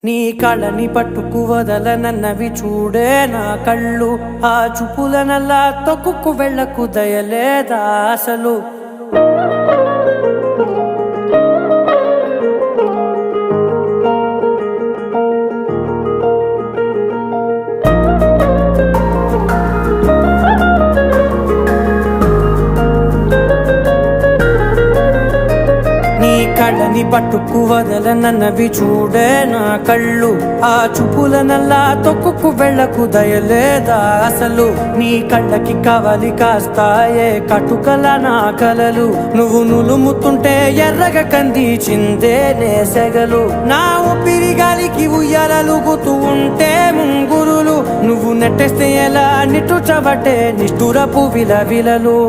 నీ కళ్ళని పట్టుకు వదలనన్నవి చూడే నా కళ్ళు, ఆ చూపులనల్లా తొక్కుకు వెళ్ళకు దయలేదా అసలు. కళ్ళని పట్టుకు వదలనన్నవి చూడే నా కళ్ళు, ఆ చూపులనల్లా తొక్కుకు వెళ్ళకు దయలేదా అసలు. నీ కళ్ళకి కవలి కాస్తాయే కటుకల నా కలలు, నువ్వు నులుముతుంటే ఎర్రగా కందిచిందే నేసెగలు. నా ఊపిరి గాలికి ఉయ్యాలలుగుతూ ఉంటే ముంగురులు, నువ్వు నెట్టేస్తే ఎలా నిట్టుచబట్టే నిష్ఠురపు విలవిలలు.